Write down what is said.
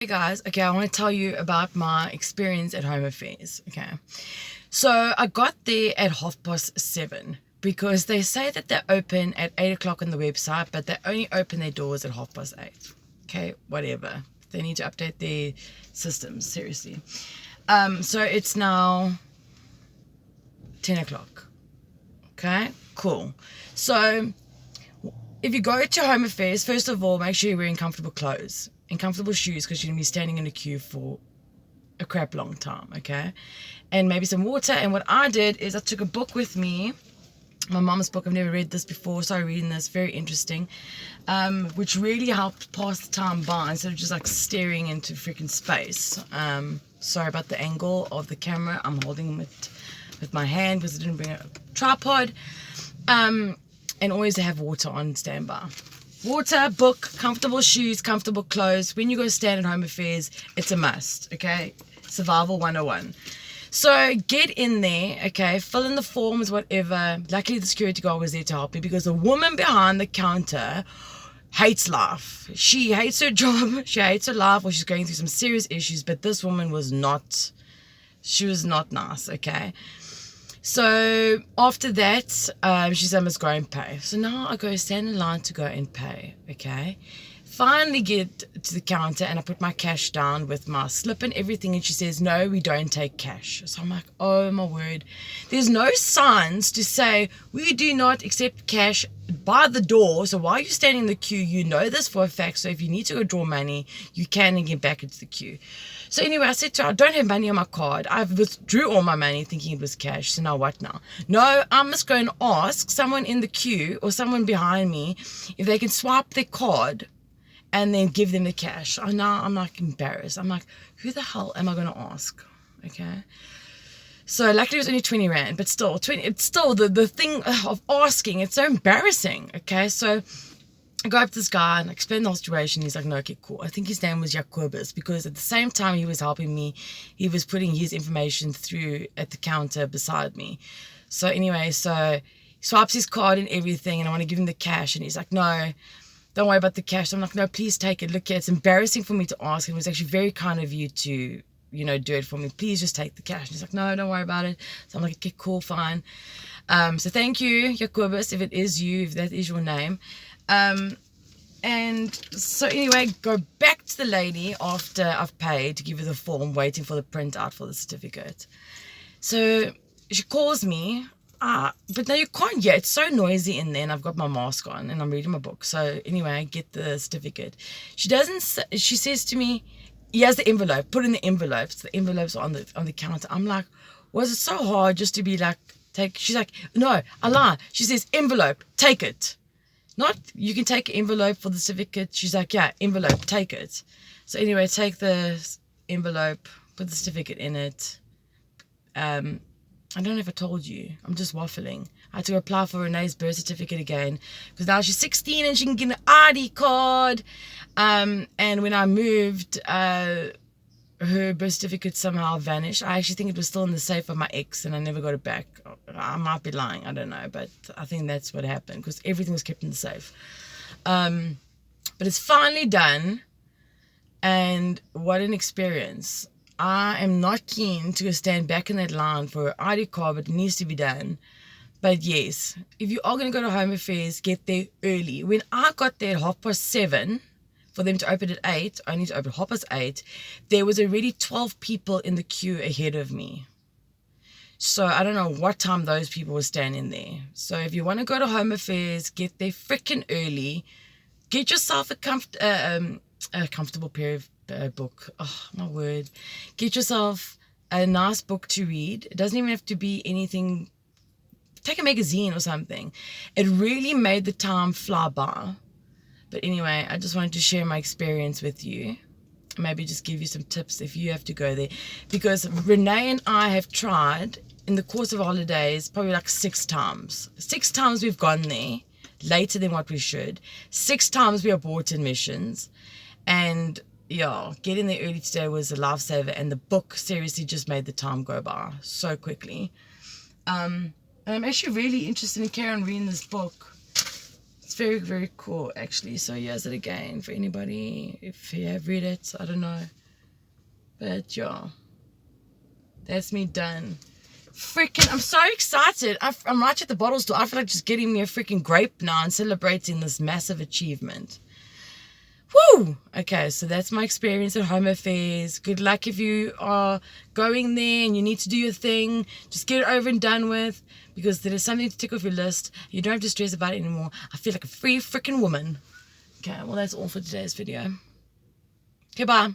Hey guys, okay, I want to tell you about my experience at Home Affairs. Okay, so I got there at 7:30 because they say that they're open at 8 o'clock on the website, but they only open their doors at 8:30. Okay, whatever. They need to update their systems, seriously. So it's now 10 o'clock. Okay, cool. So if you go to Home Affairs, first of all, make sure you're wearing comfortable clothes and comfortable shoes because you're going to be standing in a queue for a crap long time, okay? And maybe some water. And what I did is I took a book with me, my mom's book. I've never read this before, started reading this, very interesting, which really helped pass the time by instead of just like staring into freaking space. Sorry about the angle of the camera. I'm holding it with my hand because I didn't bring a tripod. And always have water on standby. Water, book, comfortable shoes, comfortable clothes. When you go stand at Home Affairs, it's a must, okay? Survival 101. So get in there, okay? Fill in the forms, whatever. Luckily, the security guard was there to help me because the woman behind the counter hates life. She hates her job. She hates her life, or she's going through some serious issues. But this woman was not, she was not nice, okay? So after that, she said I must go and pay. So now I go stand in line to go and pay, okay? Finally get to the counter and I put my cash down with my slip and everything, and she says, no, we don't take cash. So I'm like, oh my word. There's no signs to say we do not accept cash by the door. So while you're standing in the queue, you know this for a fact. So if you need to go draw money, you can and get back into the queue. So anyway, I said to her, I don't have money on my card. I withdrew all my money thinking it was cash. So now what now? No, I must go and ask someone in the queue or someone behind me if they can swipe their card and then give them the cash. Oh, now I'm like embarrassed. I'm like, who the hell am I going to ask? Okay. So luckily it was only 20 Rand, but still, it's still the thing of asking. It's so embarrassing. Okay. So I go up to this guy and I explain the whole situation. He's like, no, okay, cool. I think his name was Jacobus because at the same time he was helping me, he was putting his information through at the counter beside me. So anyway, so he swipes his card and everything, and I want to give him the cash. And he's like, no, don't worry about the cash. I'm like, no, please take it. Look, it's embarrassing for me to ask. It was actually very kind of you to, do it for me. Please just take the cash. And he's like, no, don't worry about it. So I'm like, okay, cool, fine. So thank you, Jacobus, if it is you, if that is your name. And so anyway, go back to the lady after I've paid to give her the form, waiting for the printout for the certificate. So she calls me. But no, you can't yet. It's so noisy in there, and I've got my mask on and I'm reading my book. So anyway, I get the certificate. She says to me, here's the envelope, put in the envelopes. The envelopes are on the counter. I'm like, was it so hard just to be like, she's like, no, I lie. She says, envelope, take it. Not, you can take an envelope for the certificate. She's like, yeah, envelope, take it. So anyway, take the envelope, put the certificate in it. I don't know if I told you. I'm just waffling. I had to apply for Renee's birth certificate again because now she's 16 and she can get an ID card. And when I moved, her birth certificate somehow vanished. I actually think it was still in the safe of my ex and I never got it back. I might be lying. I don't know. But I think that's what happened because everything was kept in the safe. But it's finally done. And what an experience. I am not keen to stand back in that line for an ID card, but it needs to be done. But yes, if you are going to go to Home Affairs, get there early. When I got there at 7:30, for them to open at 8, only to open 8:30, there was already 12 people in the queue ahead of me. So I don't know what time those people were standing there. So if you want to go to Home Affairs, get there freaking early. Get yourself a comfortable pair of book. Oh my word. Get yourself a nice book to read. It doesn't even have to be anything. Take a magazine or something. It really made the time fly by. But anyway, I just wanted to share my experience with you. Maybe just give you some tips if you have to go there. Because Renee and I have tried in the course of holidays probably like 6 times. 6 times we've gone there later than what we should. 6 times we aborted missions. And yeah, getting there early today was a lifesaver, and the book seriously just made the time go by so quickly. And I'm actually really interested in carrying on reading this book. It's very, very cool, actually. So here's it again for anybody, if you have read it. I don't know. But yeah, that's me done. Freaking, I'm so excited. I'm right at the bottle store. I feel like just getting me a freaking grape now and celebrating this massive achievement. Woo! Okay, so that's my experience at Home Affairs. Good luck if you are going there and you need to do your thing. Just get it over and done with, because there is something to tick off your list. You don't have to stress about it anymore. I feel like a free freaking woman. Okay, well, that's all for today's video. Okay, bye.